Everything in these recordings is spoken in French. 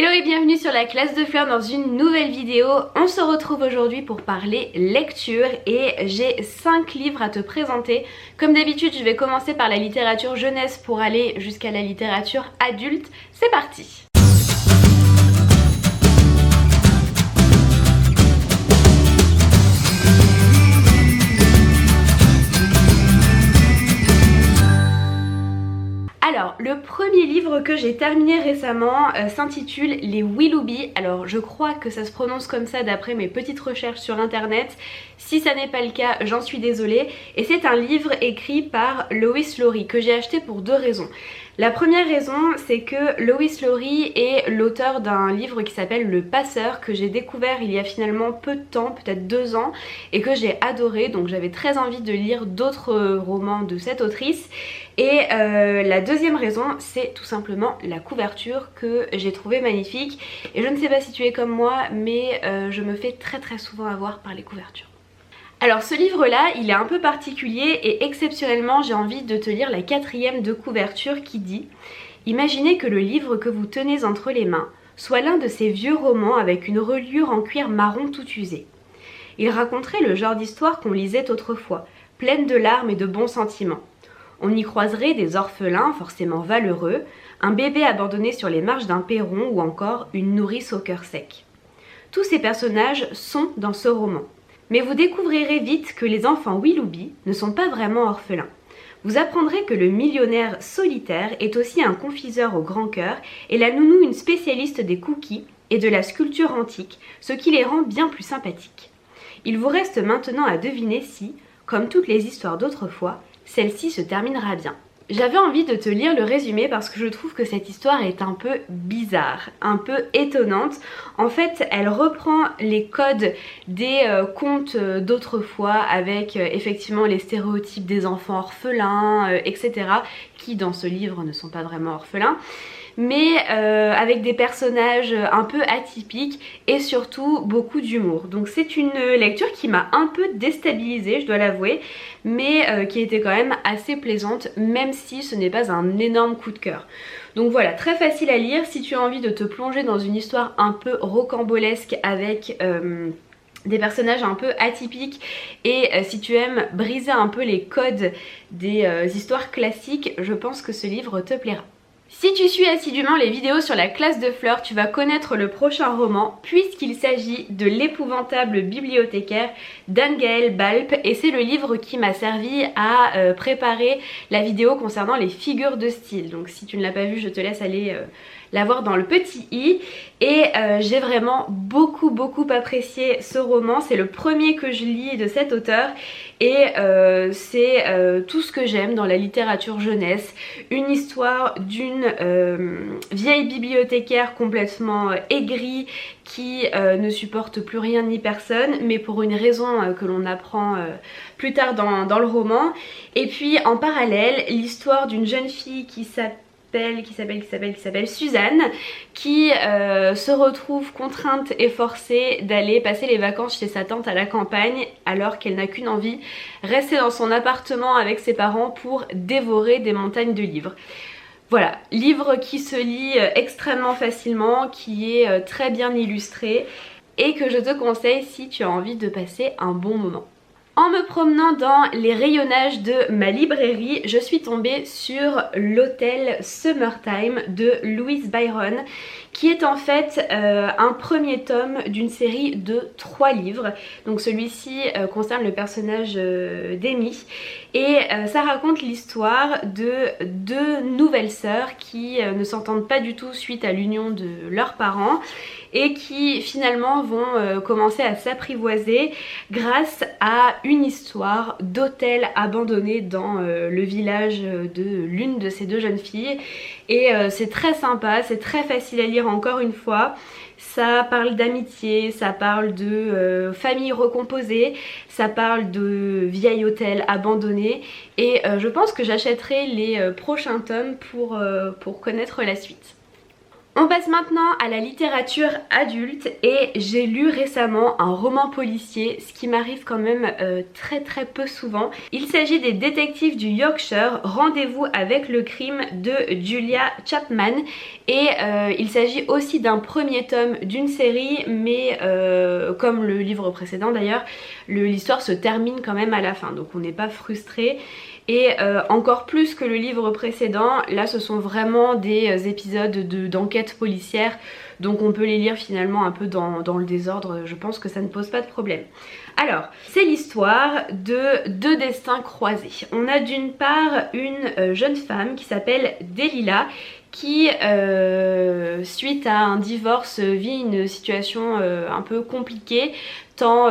Hello et bienvenue sur la classe de Fleur dans une nouvelle vidéo. On se retrouve aujourd'hui pour parler lecture et j'ai 5 livres à te présenter. Comme d'habitude, je vais commencer par la littérature jeunesse pour aller jusqu'à la littérature adulte. C'est parti! Alors, le premier livre que j'ai terminé récemment s'intitule Les Willoughby. Alors, je crois que ça se prononce comme ça d'après mes petites recherches sur internet. Si ça n'est pas le cas, j'en suis désolée. Et c'est un livre écrit par Lois Lowry que j'ai acheté pour 2 raisons. La première raison, c'est que Lois Lowry est l'auteur d'un livre qui s'appelle Le Passeur, que j'ai découvert il y a finalement peu de temps, peut-être 2 ans, et que j'ai adoré, donc j'avais très envie de lire d'autres romans de cette autrice. Et la deuxième raison, c'est tout simplement la couverture que j'ai trouvée magnifique. Et je ne sais pas si tu es comme moi, mais je me fais très souvent avoir par les couvertures. Alors ce livre-là, il est un peu particulier et exceptionnellement, j'ai envie de te lire la 4e de couverture qui dit « Imaginez que le livre que vous tenez entre les mains soit l'un de ces vieux romans avec une reliure en cuir marron tout usé. Il raconterait le genre d'histoire qu'on lisait autrefois, pleine de larmes et de bons sentiments. On y croiserait des orphelins forcément valeureux, un bébé abandonné sur les marches d'un perron ou encore une nourrice au cœur sec. Tous ces personnages sont dans ce roman. Mais vous découvrirez vite que les enfants Willoughby ne sont pas vraiment orphelins. Vous apprendrez que le millionnaire solitaire est aussi un confiseur au grand cœur et la nounou une spécialiste des cookies et de la sculpture antique, ce qui les rend bien plus sympathiques. Il vous reste maintenant à deviner si, comme toutes les histoires d'autrefois, celle-ci se terminera bien. J'avais envie de te lire le résumé parce que je trouve que cette histoire est un peu bizarre, un peu étonnante. En fait, elle reprend les codes des contes d'autrefois avec effectivement les stéréotypes des enfants orphelins, etc. qui dans ce livre ne sont pas vraiment orphelins. Mais avec des personnages un peu atypiques et surtout beaucoup d'humour. Donc c'est une lecture qui m'a un peu déstabilisée, je dois l'avouer, mais qui était quand même assez plaisante, même si ce n'est pas un énorme coup de cœur. Donc voilà, très facile à lire si tu as envie de te plonger dans une histoire un peu rocambolesque avec des personnages un peu atypiques et si tu aimes briser un peu les codes des histoires classiques, je pense que ce livre te plaira. Si tu suis assidûment les vidéos sur la classe de Fleur, tu vas connaître le prochain roman puisqu'il s'agit de L'épouvantable bibliothécaire d'Anne-Gaëlle Balp et c'est le livre qui m'a servi à préparer la vidéo concernant les figures de style. Donc si tu ne l'as pas vu, je te laisse aller la voir dans le petit i et j'ai vraiment beaucoup apprécié ce roman. C'est le premier que je lis de cet auteur et c'est tout ce que j'aime dans la littérature jeunesse. Une histoire d'une vieille bibliothécaire complètement aigrie qui ne supporte plus rien ni personne, mais pour une raison que l'on apprend plus tard dans le roman. Et puis en parallèle, l'histoire d'une jeune fille qui s'appelle Suzanne, qui se retrouve contrainte et forcée d'aller passer les vacances chez sa tante à la campagne alors qu'elle n'a qu'une envie, rester dans son appartement avec ses parents pour dévorer des montagnes de livres. Voilà, livre qui se lit extrêmement facilement, qui est très bien illustré et que je te conseille si tu as envie de passer un bon moment. En me promenant dans les rayonnages de ma librairie, je suis tombée sur l'Hôtel Summertime de Louise Byron, qui est en fait un premier tome d'une série de 3 livres. Donc celui-ci concerne le personnage d'Amy et ça raconte l'histoire de 2 nouvelles sœurs qui ne s'entendent pas du tout suite à l'union de leurs parents et qui finalement vont commencer à s'apprivoiser grâce à une histoire d'hôtel abandonné dans le village de l'une de ces 2 jeunes filles. Et c'est très sympa, c'est très facile à lire encore une fois. Ça parle d'amitié, ça parle de famille recomposée, ça parle de vieil hôtel abandonné et je pense que j'achèterai les prochains tomes pour connaître la suite. On passe maintenant à la littérature adulte et j'ai lu récemment un roman policier, ce qui m'arrive quand même très peu souvent. Il s'agit des détectives du Yorkshire, Rendez-vous avec le crime de Julia Chapman et il s'agit aussi d'un premier tome d'une série mais comme le livre précédent d'ailleurs, l'histoire se termine quand même à la fin donc on n'est pas frustré. Et encore plus que le livre précédent, là ce sont vraiment des épisodes d'enquête policière, donc on peut les lire finalement un peu dans le désordre, je pense que ça ne pose pas de problème. Alors, c'est l'histoire de deux destins croisés. On a d'une part une jeune femme qui s'appelle Delilah, qui suite à un divorce vit une situation un peu compliquée tant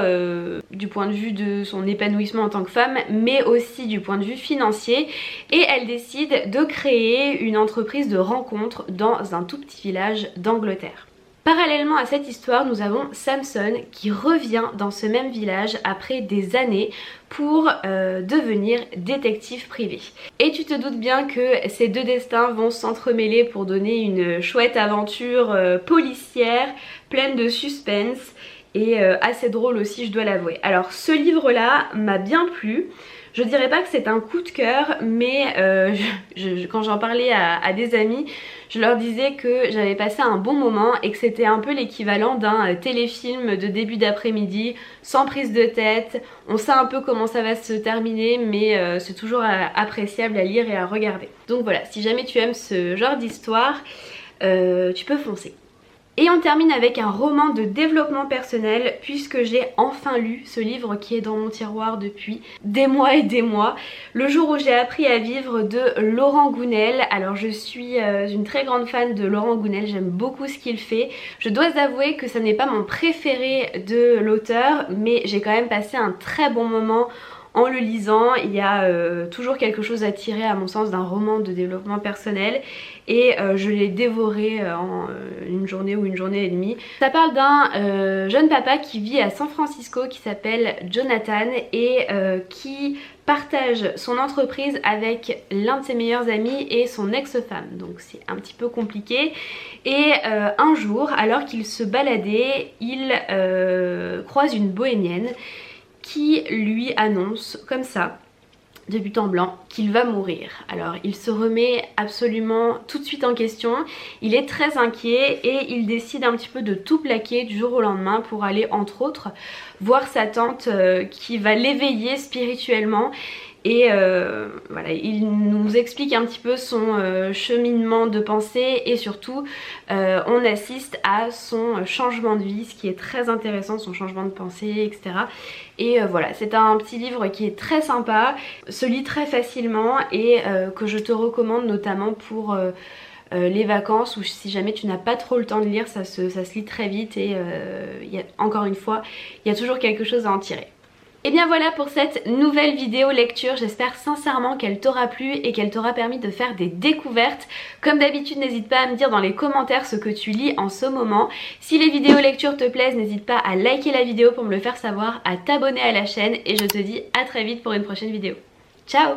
du point de vue de son épanouissement en tant que femme mais aussi du point de vue financier et elle décide de créer une entreprise de rencontres dans un tout petit village d'Angleterre. Parallèlement à cette histoire, nous avons Samson qui revient dans ce même village après des années pour devenir détective privé. Et tu te doutes bien que ces deux destins vont s'entremêler pour donner une chouette aventure policière, pleine de suspense et assez drôle aussi, je dois l'avouer. Alors ce livre-là m'a bien plu. Je dirais pas que c'est un coup de cœur, mais quand j'en parlais à des amis, je leur disais que j'avais passé un bon moment et que c'était un peu l'équivalent d'un téléfilm de début d'après-midi, sans prise de tête. On sait un peu comment ça va se terminer, mais c'est toujours appréciable à lire et à regarder. Donc voilà, si jamais tu aimes ce genre d'histoire, tu peux foncer. Et on termine avec un roman de développement personnel puisque j'ai enfin lu ce livre qui est dans mon tiroir depuis des mois et des mois. Le jour où j'ai appris à vivre de Laurent Gounelle. Alors je suis une très grande fan de Laurent Gounelle, j'aime beaucoup ce qu'il fait. Je dois avouer que ça n'est pas mon préféré de l'auteur mais j'ai quand même passé un très bon moment en le lisant. Il y a toujours quelque chose à tirer à mon sens d'un roman de développement personnel et je l'ai dévoré en une journée ou une journée et demie. Ça parle d'un jeune papa qui vit à San Francisco qui s'appelle Jonathan et qui partage son entreprise avec l'un de ses meilleurs amis et son ex-femme, donc c'est un petit peu compliqué. Et un jour, alors qu'il se baladait, il croise une bohémienne qui lui annonce comme ça, de but en blanc, qu'il va mourir. Alors il se remet absolument tout de suite en question, il est très inquiet et il décide un petit peu de tout plaquer du jour au lendemain pour aller entre autres voir sa tante qui va l'éveiller spirituellement. Et voilà, il nous explique un petit peu son cheminement de pensée et surtout on assiste à son changement de vie, ce qui est très intéressant, son changement de pensée, etc. Et voilà, c'est un petit livre qui est très sympa, se lit très facilement et que je te recommande notamment pour les vacances ou si jamais tu n'as pas trop le temps de lire, ça se lit très vite et encore une fois, il y a toujours quelque chose à en tirer. Et bien voilà pour cette nouvelle vidéo lecture, j'espère sincèrement qu'elle t'aura plu et qu'elle t'aura permis de faire des découvertes. Comme d'habitude, n'hésite pas à me dire dans les commentaires ce que tu lis en ce moment. Si les vidéos lecture te plaisent, n'hésite pas à liker la vidéo pour me le faire savoir, à t'abonner à la chaîne et je te dis à très vite pour une prochaine vidéo. Ciao!